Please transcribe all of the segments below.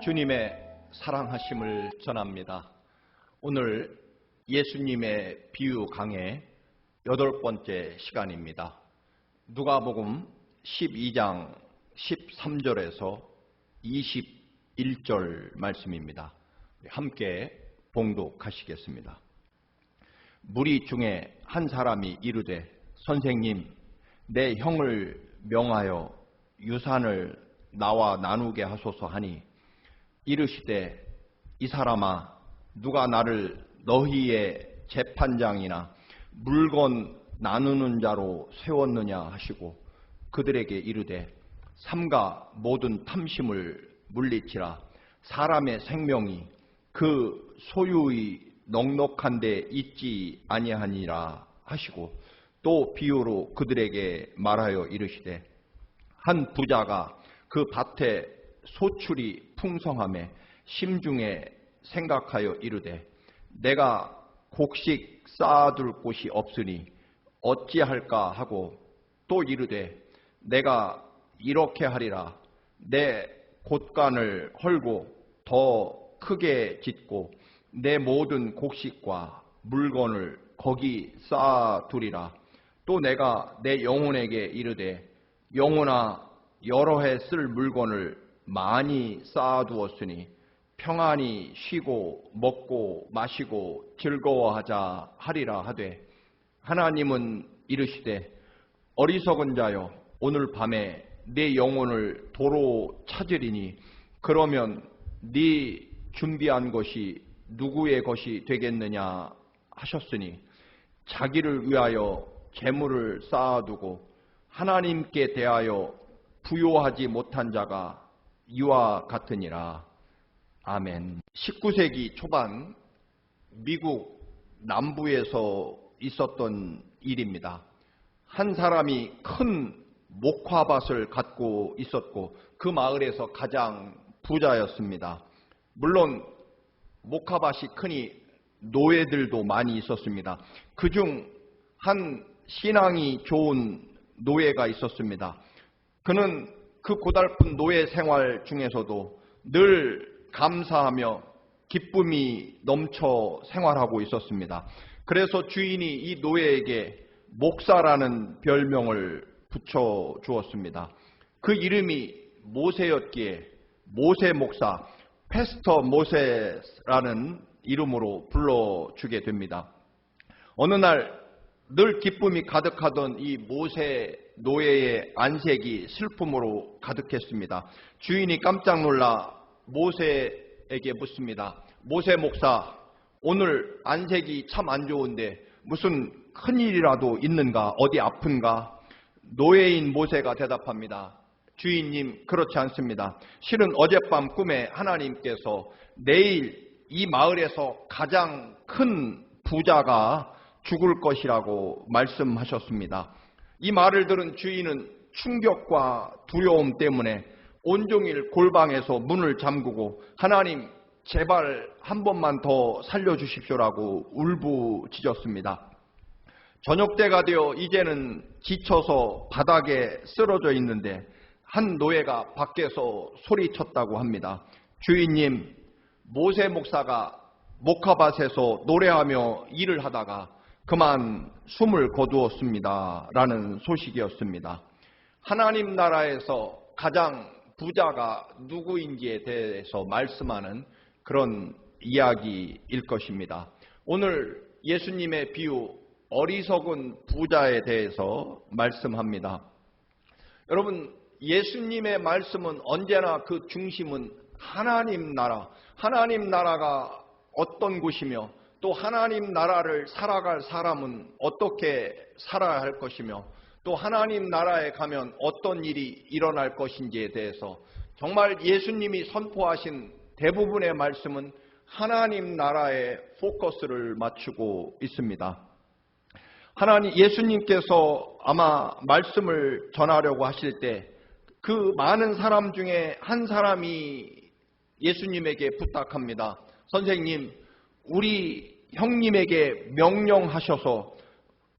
주님의 사랑하심을 전합니다. 오늘 예수님의 비유 강해 8번째 시간입니다. 누가복음 12장 13절에서 21절 말씀입니다. 함께 봉독하시겠습니다. 무리 중에 한 사람이 이르되 선생님, 내 형을 명하여 유산을 나와 나누게 하소서 하니 이르시되 이 사람아, 누가 나를 너희의 재판장이나 물건 나누는 자로 세웠느냐 하시고 그들에게 이르되 삼가 모든 탐심을 물리치라. 사람의 생명이 그 소유의 넉넉한 데 있지 아니하니라 하시고 또 비유로 그들에게 말하여 이르시되 한 부자가 그 밭에 소출이 풍성함에 심중에 생각하여 이르되 내가 곡식 쌓아둘 곳이 없으니 어찌할까 하고 또 이르되 내가 이렇게 하리라. 내 곳간을 헐고 더 크게 짓고 내 모든 곡식과 물건을 거기 쌓아두리라. 또 내가 내 영혼에게 이르되 영혼아, 여러 해 쓸 물건을 많이 쌓아두었으니 평안히 쉬고 먹고 마시고 즐거워하자 하리라 하되 하나님은 이르시되 어리석은 자여, 오늘 밤에 네 영혼을 도로 찾으리니 그러면 네 준비한 것이 누구의 것이 되겠느냐 하셨으니 자기를 위하여 재물을 쌓아두고 하나님께 대하여 부요하지 못한 자가 이와 같으니라. 아멘. 19세기 초반 미국 남부에서 있었던 일입니다. 한 사람이 큰 목화밭을 갖고 있었고 그 마을에서 가장 부자였습니다. 물론 목화밭이 크니 노예들도 많이 있었습니다. 그중 한 신앙이 좋은 노예가 있었습니다. 그는 그 고달픈 노예 생활 중에서도 늘 감사하며 기쁨이 넘쳐 생활하고 있었습니다. 그래서 주인이 이 노예에게 목사라는 별명을 붙여 주었습니다. 그 이름이 모세였기에 모세 목사, 패스터 모세라는 이름으로 불러주게 됩니다. 어느 날 늘 기쁨이 가득하던 이 모세 노예의 안색이 슬픔으로 가득했습니다. 주인이 깜짝 놀라 모세에게 묻습니다. 모세 목사, 오늘 안색이 참 안 좋은데 무슨 큰일이라도 있는가? 어디 아픈가? 노예인 모세가 대답합니다. 주인님, 그렇지 않습니다. 실은 어젯밤 꿈에 하나님께서 내일 이 마을에서 가장 큰 부자가 죽을 것이라고 말씀하셨습니다. 이 말을 들은 주인은 충격과 두려움 때문에 온종일 골방에서 문을 잠그고 하나님, 제발 한 번만 더 살려주십시오라고 울부짖었습니다. 저녁때가 되어 이제는 지쳐서 바닥에 쓰러져 있는데 한 노예가 밖에서 소리쳤다고 합니다. 주인님, 모세 목사가 목화밭에서 노래하며 일을 하다가 그만 숨을 거두었습니다. 라는 소식이었습니다. 하나님 나라에서 가장 부자가 누구인지에 대해서 말씀하는 그런 이야기일 것입니다. 오늘 예수님의 비유 어리석은 부자에 대해서 말씀합니다. 여러분, 예수님의 말씀은 언제나 그 중심은 하나님 나라, 하나님 나라가 어떤 곳이며 또 하나님 나라를 살아갈 사람은 어떻게 살아야 할 것이며 또 하나님 나라에 가면 어떤 일이 일어날 것인지에 대해서 정말 예수님이 선포하신 대부분의 말씀은 하나님 나라에 포커스를 맞추고 있습니다. 예수님께서 아마 말씀을 전하려고 하실 때 그 많은 사람 중에 한 사람이 예수님에게 부탁합니다. 선생님, 우리 형님에게 명령하셔서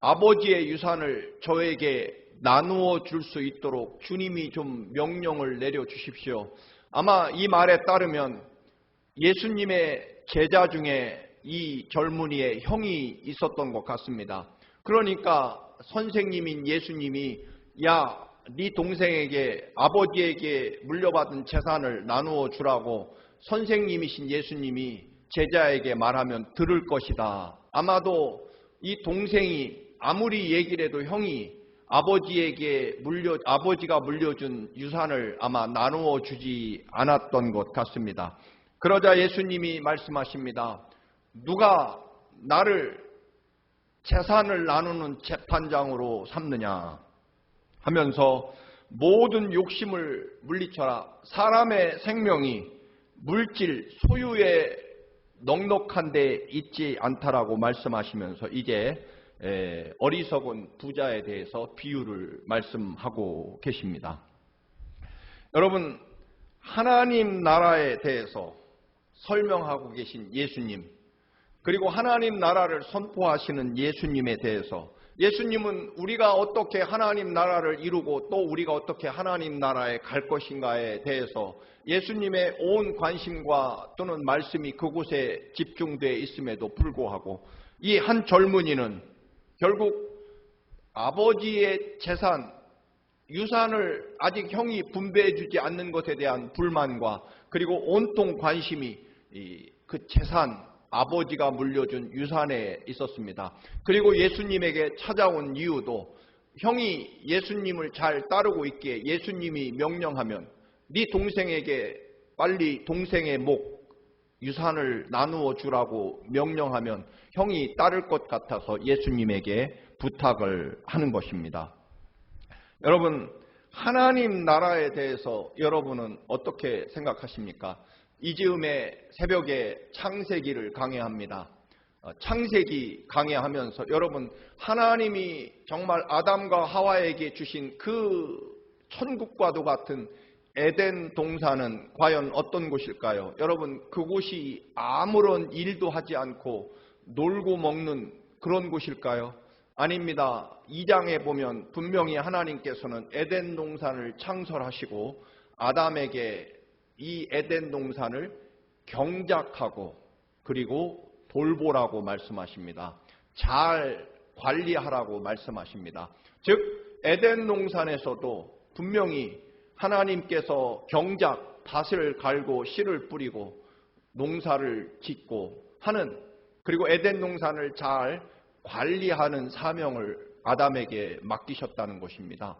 아버지의 유산을 저에게 나누어 줄 수 있도록 주님이 좀 명령을 내려 주십시오. 아마 이 말에 따르면 예수님의 제자 중에 이 젊은이의 형이 있었던 것 같습니다. 그러니까 선생님인 예수님이 야, 네 동생에게 아버지에게 물려받은 재산을 나누어 주라고 선생님이신 예수님이 제자에게 말하면 들을 것이다. 아마도 이 동생이 아무리 얘기를 해도 형이 아버지가 물려준 유산을 아마 나누어 주지 않았던 것 같습니다. 그러자 예수님이 말씀하십니다. 누가 나를 재산을 나누는 재판장으로 삼느냐 하면서 모든 욕심을 물리쳐라. 사람의 생명이 물질, 소유에 넉넉한 데 있지 않다라고 말씀하시면서 이제 어리석은 부자에 대해서 비유를 말씀하고 계십니다. 여러분, 하나님 나라에 대해서 설명하고 계신 예수님, 그리고 하나님 나라를 선포하시는 예수님에 대해서, 예수님은 우리가 어떻게 하나님 나라를 이루고 또 우리가 어떻게 하나님 나라에 갈 것인가에 대해서 예수님의 온 관심과 또는 말씀이 그곳에 집중되어 있음에도 불구하고 이 한 젊은이는 결국 아버지의 재산, 유산을 아직 형이 분배해 주지 않는 것에 대한 불만과 그리고 온통 관심이 그 재산, 아버지가 물려준 유산에 있었습니다. 그리고 예수님에게 찾아온 이유도 형이 예수님을 잘 따르고 있기에 예수님이 명령하면 네 동생에게 빨리 동생의 유산을 나누어 주라고 명령하면 형이 따를 것 같아서 예수님에게 부탁을 하는 것입니다. 여러분, 하나님 나라에 대해서 여러분은 어떻게 생각하십니까? 이 즈음에 새벽에 창세기를 강해합니다. 창세기 강해하면서 여러분, 하나님이 정말 아담과 하와에게 주신 그 천국과도 같은 에덴 동산은 과연 어떤 곳일까요? 여러분, 그곳이 아무런 일도 하지 않고 놀고 먹는 그런 곳일까요? 아닙니다. 2장에 보면 분명히 하나님께서는 에덴 동산을 창설하시고 아담에게 이 에덴 동산을 경작하고 그리고 돌보라고 말씀하십니다. 잘 관리하라고 말씀하십니다. 즉 에덴 동산에서도 분명히 하나님께서 경작, 밭을 갈고 씨를 뿌리고 농사를 짓고 하는, 그리고 에덴 동산을 잘 관리하는 사명을 아담에게 맡기셨다는 것입니다.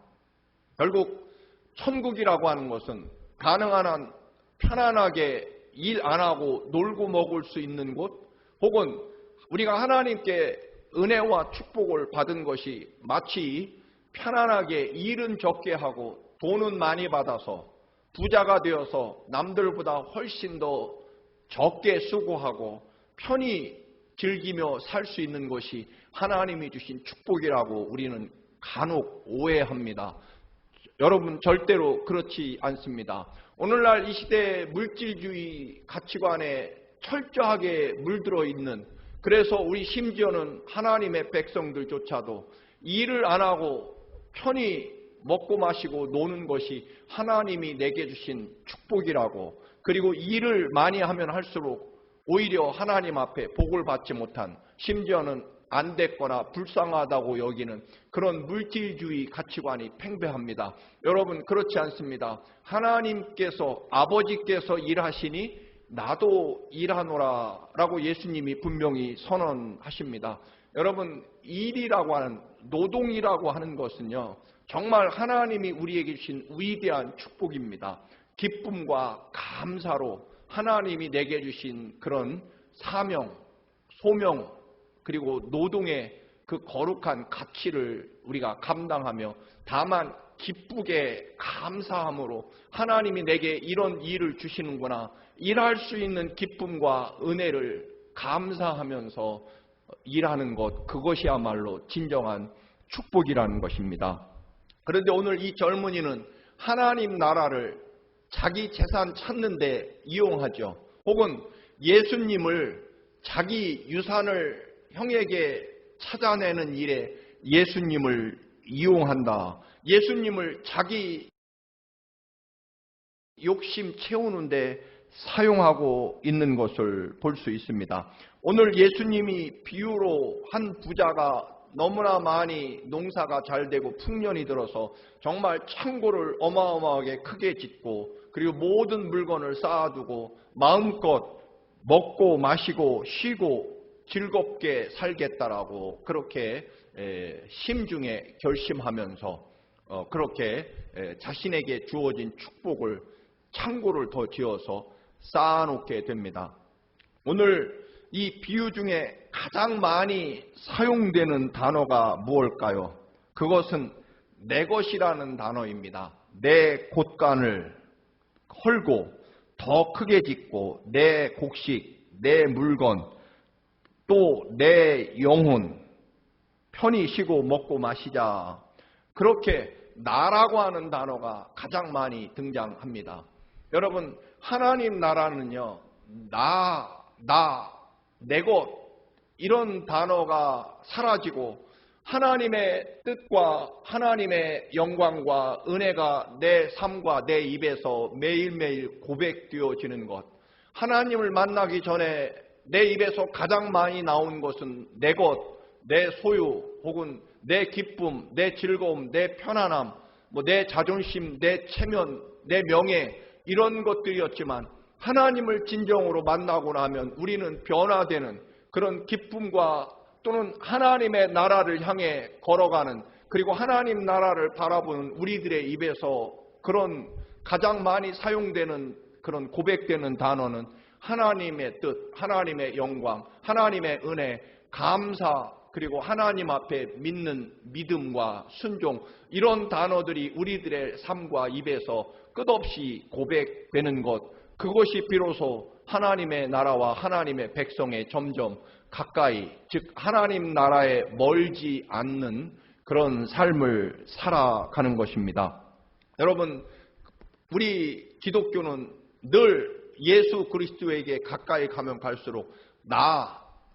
결국 천국이라고 하는 것은 가능한 한 편안하게 일 안 하고 놀고 먹을 수 있는 곳, 혹은 우리가 하나님께 은혜와 축복을 받은 것이 마치 편안하게 일은 적게 하고 돈은 많이 받아서 부자가 되어서 남들보다 훨씬 더 적게 수고하고 편히 즐기며 살 수 있는 것이 하나님이 주신 축복이라고 우리는 간혹 오해합니다. 여러분, 절대로 그렇지 않습니다. 오늘날 이 시대의 물질주의 가치관에 철저하게 물들어 있는, 그래서 우리 심지어는 하나님의 백성들조차도 일을 안 하고 편히 먹고 마시고 노는 것이 하나님이 내게 주신 축복이라고, 그리고 일을 많이 하면 할수록 오히려 하나님 앞에 복을 받지 못한, 심지어는 안 됐거나 불쌍하다고 여기는 그런 물질주의 가치관이 팽배합니다. 여러분, 그렇지 않습니다. 하나님께서, 아버지께서 일하시니 나도 일하노라 라고 예수님이 분명히 선언하십니다. 여러분, 일이라고 하는, 노동이라고 하는 것은요, 정말 하나님이 우리에게 주신 위대한 축복입니다. 기쁨과 감사로 하나님이 내게 주신 그런 사명, 소명, 그리고 노동의 그 거룩한 가치를 우리가 감당하며 다만 기쁘게 감사함으로 하나님이 내게 이런 일을 주시는구나, 일할 수 있는 기쁨과 은혜를 감사하면서 일하는 것, 그것이야말로 진정한 축복이라는 것입니다. 그런데 오늘 이 젊은이는 하나님 나라를 자기 재산 찾는 데 이용하죠. 혹은 예수님을 자기 유산을 형에게 찾아내는 일에 예수님을 이용한다. 예수님을 자기 욕심 채우는데 사용하고 있는 것을 볼 수 있습니다. 오늘 예수님이 비유로 한 부자가 너무나 많이 농사가 잘 되고 풍년이 들어서 정말 창고를 어마어마하게 크게 짓고 그리고 모든 물건을 쌓아두고 마음껏 먹고 마시고 쉬고 즐겁게 살겠다라고 그렇게 심중에 결심하면서 그렇게 자신에게 주어진 축복을 창고를 더 지어서 쌓아놓게 됩니다. 오늘 이 비유 중에 가장 많이 사용되는 단어가 무엇일까요? 그것은 내 것이라는 단어입니다. 내 곳간을 헐고 더 크게 짓고 내 곡식, 내 물건, 또 내 영혼 편히 쉬고 먹고 마시자. 그렇게 나라고 하는 단어가 가장 많이 등장합니다. 여러분, 하나님 나라는요, 내 것, 이런 단어가 사라지고 하나님의 뜻과 하나님의 영광과 은혜가 내 삶과 내 입에서 매일매일 고백되어지는 것. 하나님을 만나기 전에 내 입에서 가장 많이 나온 것은 내 것, 내 소유, 혹은 내 기쁨, 내 즐거움, 내 편안함, 내 자존심, 내 체면, 내 명예, 이런 것들이었지만 하나님을 진정으로 만나고 나면 우리는 변화되는 그런 기쁨과 또는 하나님의 나라를 향해 걸어가는, 그리고 하나님 나라를 바라보는 우리들의 입에서 그런 가장 많이 사용되는 그런 고백되는 단어는 하나님의 뜻, 하나님의 영광, 하나님의 은혜, 감사, 그리고 하나님 앞에 믿는 믿음과 순종, 이런 단어들이 우리들의 삶과 입에서 끝없이 고백되는 것, 그것이 비로소 하나님의 나라와 하나님의 백성에 점점 가까이, 즉 하나님 나라에 멀지 않는 그런 삶을 살아가는 것입니다. 여러분, 우리 기독교는 늘 예수 그리스도에게 가까이 가면 갈수록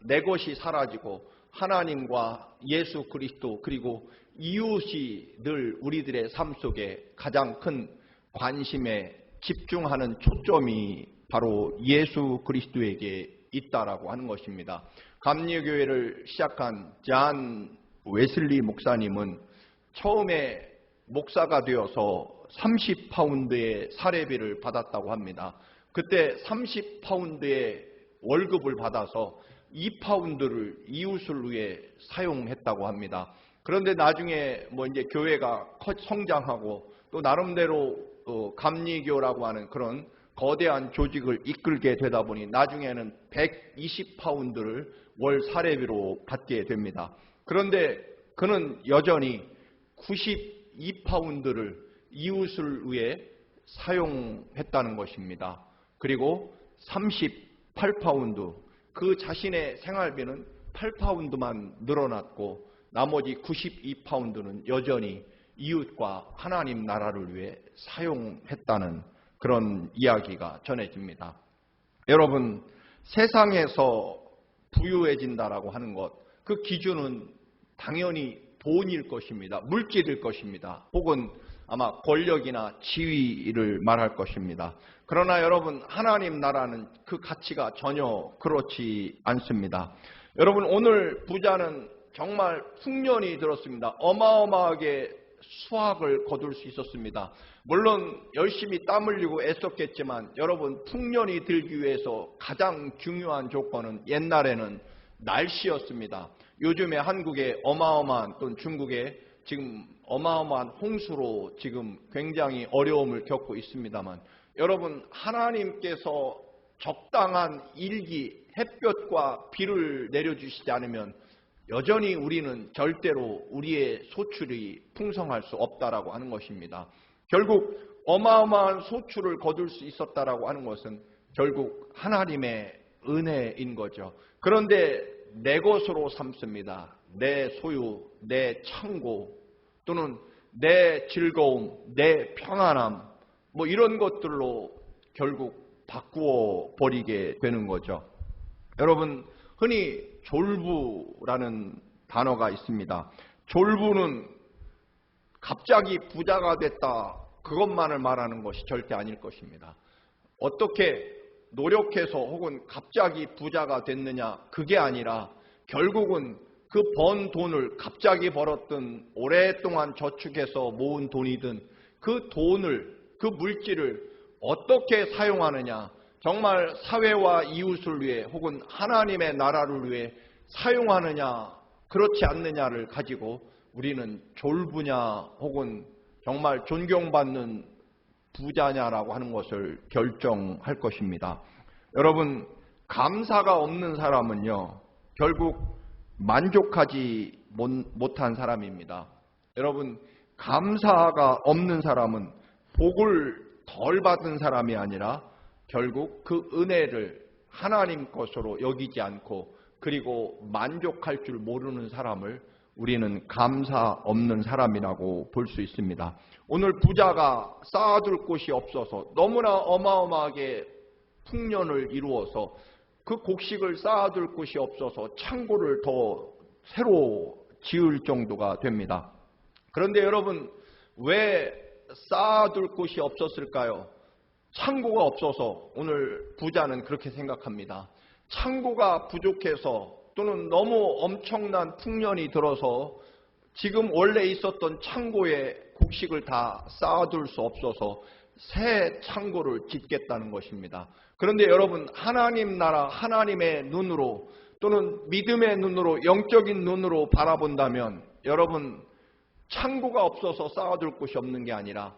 내 것이 사라지고 하나님과 예수 그리스도 그리고 이웃이 늘 우리들의 삶 속에 가장 큰 관심에 집중하는 초점이 바로 예수 그리스도에게 있다라고 하는 것입니다. 감리교회를 시작한 잔 웨슬리 목사님은 처음에 목사가 되어서 30파운드의 사례비를 받았다고 합니다. 그때 30파운드의 월급을 받아서 2파운드를 이웃을 위해 사용했다고 합니다. 그런데 나중에 이제 교회가 성장하고 또 나름대로 감리교라고 하는 그런 거대한 조직을 이끌게 되다 보니 나중에는 120파운드를 월 사례비로 받게 됩니다. 그런데 그는 여전히 92파운드를 이웃을 위해 사용했다는 것입니다. 그리고 38파운드, 그 자신의 생활비는 8파운드만 늘어났고 나머지 92파운드는 여전히 이웃과 하나님 나라를 위해 사용했다는 그런 이야기가 전해집니다. 여러분, 세상에서 부유해진다라고 하는 것, 그 기준은 당연히 돈일 것입니다. 물질일 것입니다. 혹은 아마 권력이나 지위를 말할 것입니다. 그러나 여러분, 하나님 나라는 그 가치가 전혀 그렇지 않습니다. 여러분, 오늘 부자는 정말 풍년이 들었습니다. 어마어마하게 수확을 거둘 수 있었습니다. 물론 열심히 땀 흘리고 애썼겠지만 여러분, 풍년이 들기 위해서 가장 중요한 조건은 옛날에는 날씨였습니다. 요즘에 한국에 어마어마한, 또는 중국에 지금 어마어마한 홍수로 지금 굉장히 어려움을 겪고 있습니다만, 여러분, 하나님께서 적당한 일기, 햇볕과 비를 내려주시지 않으면 여전히 우리는 절대로 우리의 소출이 풍성할 수 없다라고 하는 것입니다. 결국 어마어마한 소출을 거둘 수 있었다라고 하는 것은 결국 하나님의 은혜인 거죠. 그런데 내 것으로 삼습니다. 내 소유, 내 창고, 또는 내 즐거움, 내 평안함, 이런 것들로 결국 바꾸어 버리게 되는 거죠. 여러분, 흔히 졸부라는 단어가 있습니다. 졸부는 갑자기 부자가 됐다, 그것만을 말하는 것이 절대 아닐 것입니다. 어떻게 노력해서 혹은 갑자기 부자가 됐느냐, 그게 아니라 결국은 그 번 돈을 갑자기 벌었든 오랫동안 저축해서 모은 돈이든 그 돈을, 그 물질을 어떻게 사용하느냐, 정말 사회와 이웃을 위해 혹은 하나님의 나라를 위해 사용하느냐 그렇지 않느냐를 가지고 우리는 졸부냐 혹은 정말 존경받는 부자냐라고 하는 것을 결정할 것입니다. 여러분, 감사가 없는 사람은요, 결국 만족하지 못한 사람입니다. 여러분, 감사가 없는 사람은 복을 덜 받은 사람이 아니라 결국 그 은혜를 하나님 것으로 여기지 않고 그리고 만족할 줄 모르는 사람을 우리는 감사 없는 사람이라고 볼 수 있습니다. 오늘 부자가 쌓아둘 곳이 없어서 너무나 어마어마하게 풍년을 이루어서 그 곡식을 쌓아둘 곳이 없어서 창고를 더 새로 지을 정도가 됩니다. 그런데 여러분, 왜 쌓아둘 곳이 없었을까요? 창고가 없어서 오늘 부자는 그렇게 생각합니다. 창고가 부족해서 또는 너무 엄청난 풍년이 들어서 지금 원래 있었던 창고에 곡식을 다 쌓아둘 수 없어서 새 창고를 짓겠다는 것입니다. 그런데 여러분, 하나님 나라, 하나님의 눈으로 또는 믿음의 눈으로, 영적인 눈으로 바라본다면 여러분, 창고가 없어서 쌓아둘 곳이 없는 게 아니라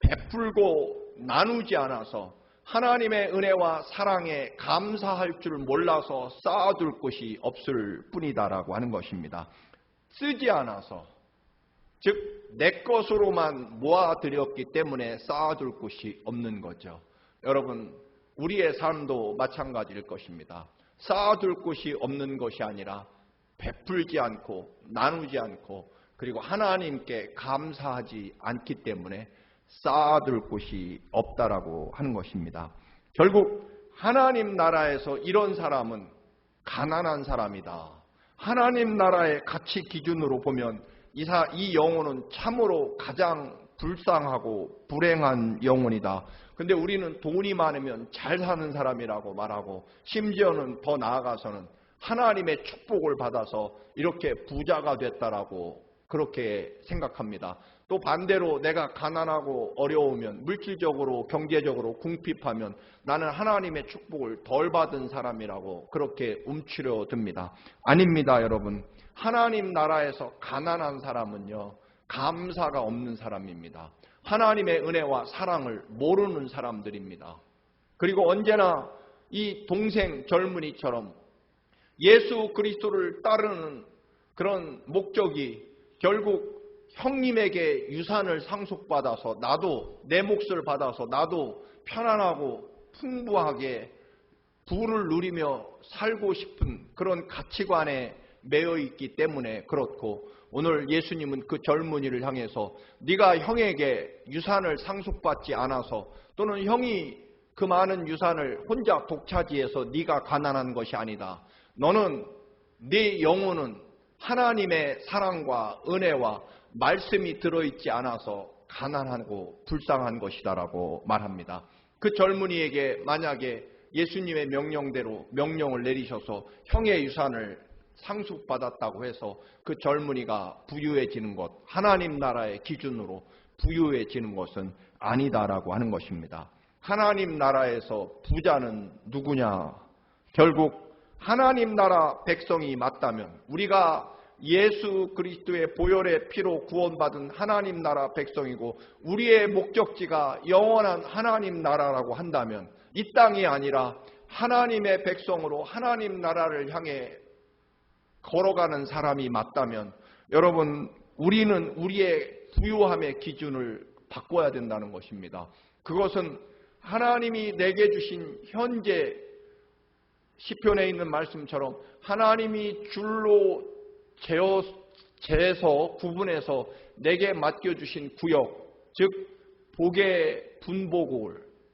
베풀고 나누지 않아서 하나님의 은혜와 사랑에 감사할 줄 몰라서 쌓아둘 곳이 없을 뿐이다라고 하는 것입니다. 쓰지 않아서, 즉 내 것으로만 모아들였기 때문에 쌓아둘 곳이 없는 거죠. 여러분, 우리의 삶도 마찬가지일 것입니다. 쌓아둘 곳이 없는 것이 아니라 베풀지 않고 나누지 않고 그리고 하나님께 감사하지 않기 때문에 쌓아둘 곳이 없다라고 하는 것입니다. 결국 하나님 나라에서 이런 사람은 가난한 사람이다. 하나님 나라의 가치 기준으로 보면 이 영혼은 참으로 가장 불쌍하고 불행한 영혼이다. 근데 우리는 돈이 많으면 잘 사는 사람이라고 말하고 심지어는 더 나아가서는 하나님의 축복을 받아서 이렇게 부자가 됐다라고 그렇게 생각합니다. 또 반대로 내가 가난하고 어려우면 물질적으로 경제적으로 궁핍하면 나는 하나님의 축복을 덜 받은 사람이라고 그렇게 움츠려 듭니다. 아닙니다, 여러분. 하나님 나라에서 가난한 사람은요, 감사가 없는 사람입니다. 하나님의 은혜와 사랑을 모르는 사람들입니다. 그리고 언제나 이 동생 젊은이처럼 예수 그리스도를 따르는 그런 목적이 결국 형님에게 유산을 상속받아서 나도 내 몫을 받아서 나도 편안하고 풍부하게 부를 누리며 살고 싶은 그런 가치관에 매여 있기 때문에 그렇고, 오늘 예수님은 그 젊은이를 향해서 네가 형에게 유산을 상속받지 않아서 또는 형이 그 많은 유산을 혼자 독차지해서 네가 가난한 것이 아니다. 너는 네 영혼은 하나님의 사랑과 은혜와 말씀이 들어있지 않아서 가난하고 불쌍한 것이다라고 말합니다. 그 젊은이에게 만약에 예수님의 명령대로 명령을 내리셔서 형의 유산을 상속받았다고 해서 그 젊은이가 부유해지는 것, 하나님 나라의 기준으로 부유해지는 것은 아니다라고 하는 것입니다. 하나님 나라에서 부자는 누구냐? 결국 하나님 나라 백성이 맞다면, 우리가 예수 그리스도의 보혈의 피로 구원받은 하나님 나라 백성이고 우리의 목적지가 영원한 하나님 나라라고 한다면, 이 땅이 아니라 하나님의 백성으로 하나님 나라를 향해 걸어가는 사람이 맞다면, 여러분, 우리는 우리의 부유함의 기준을 바꿔야 된다는 것입니다. 그것은 하나님이 내게 주신 현재 시편에 있는 말씀처럼 하나님이 줄로 재서 구분해서 내게 맡겨주신 구역, 즉 복의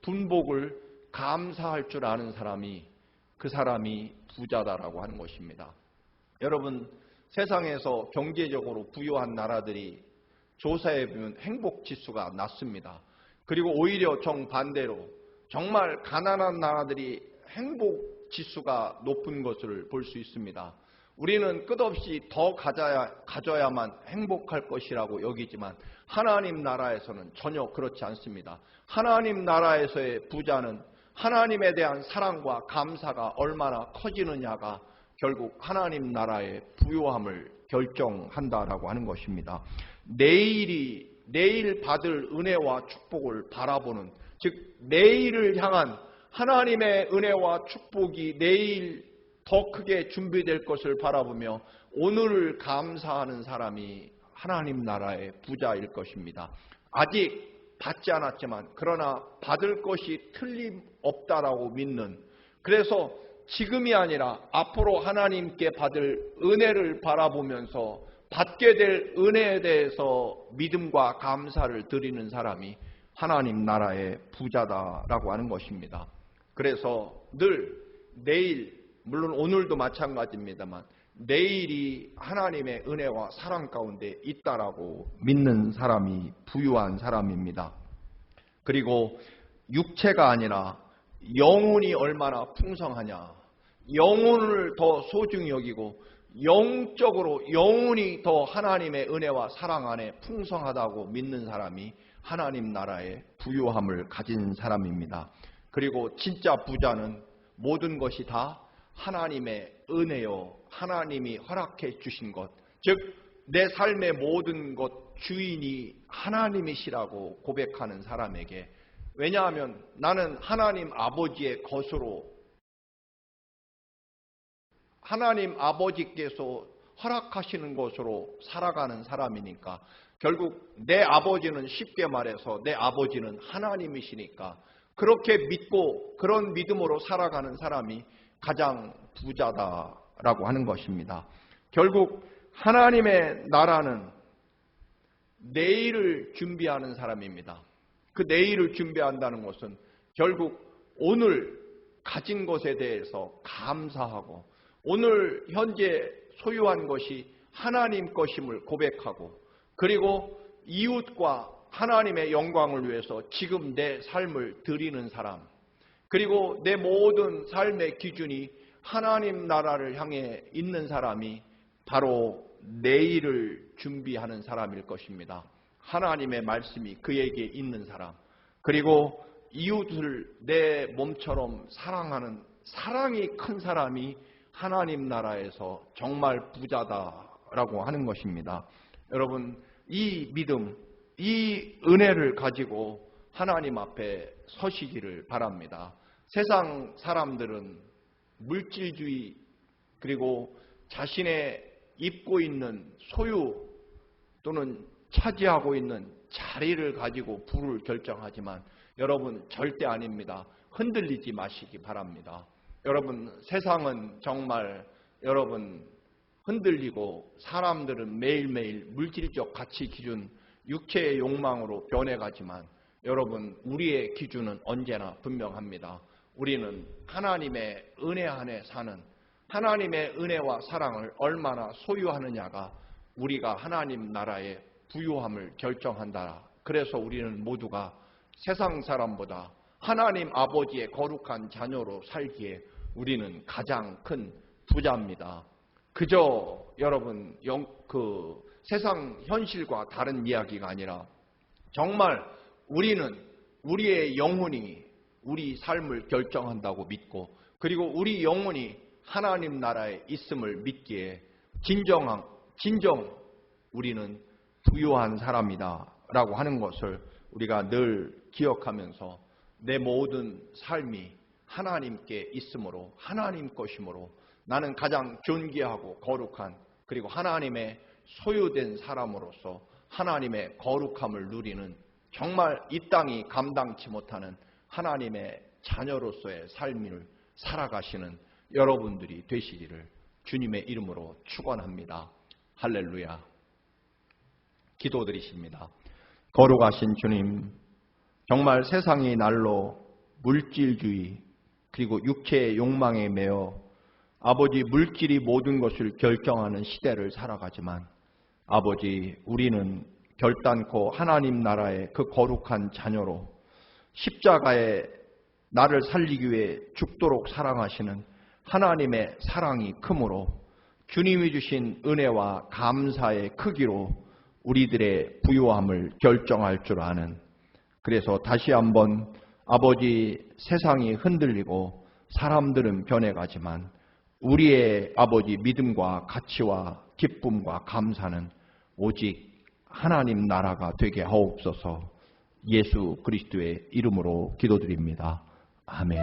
분복을 감사할 줄 아는 사람이, 그 사람이 부자다라고 하는 것입니다. 여러분, 세상에서 경제적으로 부유한 나라들이 조사해보면 행복 지수가 낮습니다. 그리고 오히려 정반대로 정말 가난한 나라들이 행복 지수가 높은 것을 볼 수 있습니다. 우리는 끝없이 더 가져야만 행복할 것이라고 여기지만 하나님 나라에서는 전혀 그렇지 않습니다. 하나님 나라에서의 부자는 하나님에 대한 사랑과 감사가 얼마나 커지느냐가 결국 하나님 나라의 부요함을 결정한다라고 하는 것입니다. 내일 받을 은혜와 축복을 바라보는, 즉 내일을 향한 하나님의 은혜와 축복이 내일 더 크게 준비될 것을 바라보며 오늘을 감사하는 사람이 하나님 나라의 부자일 것입니다. 아직 받지 않았지만 그러나 받을 것이 틀림없다라고 믿는, 그래서 지금이 아니라 앞으로 하나님께 받을 은혜를 바라보면서 받게 될 은혜에 대해서 믿음과 감사를 드리는 사람이 하나님 나라의 부자다라고 하는 것입니다. 그래서 늘 내일, 물론 오늘도 마찬가지입니다만 내일이 하나님의 은혜와 사랑 가운데 있다라고 믿는 사람이 부유한 사람입니다. 그리고 육체가 아니라 영혼이 얼마나 풍성하냐, 영혼을 더 소중히 여기고 영적으로 영혼이 더 하나님의 은혜와 사랑 안에 풍성하다고 믿는 사람이 하나님 나라의 부유함을 가진 사람입니다. 그리고 진짜 부자는 모든 것이 다 하나님의 은혜요, 하나님이 허락해 주신 것, 즉 내 삶의 모든 것 주인이 하나님이시라고 고백하는 사람에게, 왜냐하면 나는 하나님 아버지의 것으로, 하나님 아버지께서 허락하시는 것으로 살아가는 사람이니까, 결국 내 아버지는, 쉽게 말해서 내 아버지는 하나님이시니까 그렇게 믿고 그런 믿음으로 살아가는 사람이 가장 부자다라고 하는 것입니다. 결국 하나님의 나라는 내일을 준비하는 사람입니다. 그 내일을 준비한다는 것은 결국 오늘 가진 것에 대해서 감사하고 오늘 현재 소유한 것이 하나님 것임을 고백하고, 그리고 이웃과 하나님의 영광을 위해서 지금 내 삶을 드리는 사람, 그리고 내 모든 삶의 기준이 하나님 나라를 향해 있는 사람이 바로 내일을 준비하는 사람일 것입니다. 하나님의 말씀이 그에게 있는 사람, 그리고 이웃을 내 몸처럼 사랑하는 사랑이 큰 사람이 하나님 나라에서 정말 부자다라고 하는 것입니다. 여러분, 이 믿음, 이 은혜를 가지고 하나님 앞에 서시기를 바랍니다. 세상 사람들은 물질주의, 그리고 자신의 입고 있는 소유 또는 차지하고 있는 자리를 가지고 부를 결정하지만 여러분 절대 아닙니다. 흔들리지 마시기 바랍니다. 여러분, 세상은 정말 여러분 흔들리고 사람들은 매일매일 물질적 가치 기준, 육체의 욕망으로 변해가지만 여러분, 우리의 기준은 언제나 분명합니다. 우리는 하나님의 은혜 안에 사는, 하나님의 은혜와 사랑을 얼마나 소유하느냐가 우리가 하나님 나라의 부요함을 결정한다. 그래서 우리는 모두가 세상 사람보다 하나님 아버지의 거룩한 자녀로 살기에 우리는 가장 큰 부자입니다. 그저 여러분 그 세상 현실과 다른 이야기가 아니라 정말 우리는 우리의 영혼이 우리 삶을 결정한다고 믿고, 그리고 우리 영혼이 하나님 나라에 있음을 믿기에 진정 우리는 부유한 사람이다 라고 하는 것을 우리가 늘 기억하면서 내 모든 삶이 하나님께 있으므로, 하나님 것이므로 나는 가장 존귀하고 거룩한, 그리고 하나님의 소유된 사람으로서 하나님의 거룩함을 누리는, 정말 이 땅이 감당치 못하는 하나님의 자녀로서의 삶을 살아가시는 여러분들이 되시기를 주님의 이름으로 축원합니다. 할렐루야. 기도드리십니다. 거룩하신 주님, 정말 세상이 날로 물질주의 그리고 육체의 욕망에 매여 아버지 물질이 모든 것을 결정하는 시대를 살아가지만 아버지, 우리는 결단코 하나님 나라의 그 거룩한 자녀로 십자가에 나를 살리기 위해 죽도록 사랑하시는 하나님의 사랑이 크므로 주님이 주신 은혜와 감사의 크기로 우리들의 부유함을 결정할 줄 아는, 그래서 다시 한번 아버지, 세상이 흔들리고 사람들은 변해가지만 우리의 아버지 믿음과 가치와 기쁨과 감사는 오직 하나님 나라가 되게 하옵소서. 예수 그리스도의 이름으로 기도드립니다. 아멘.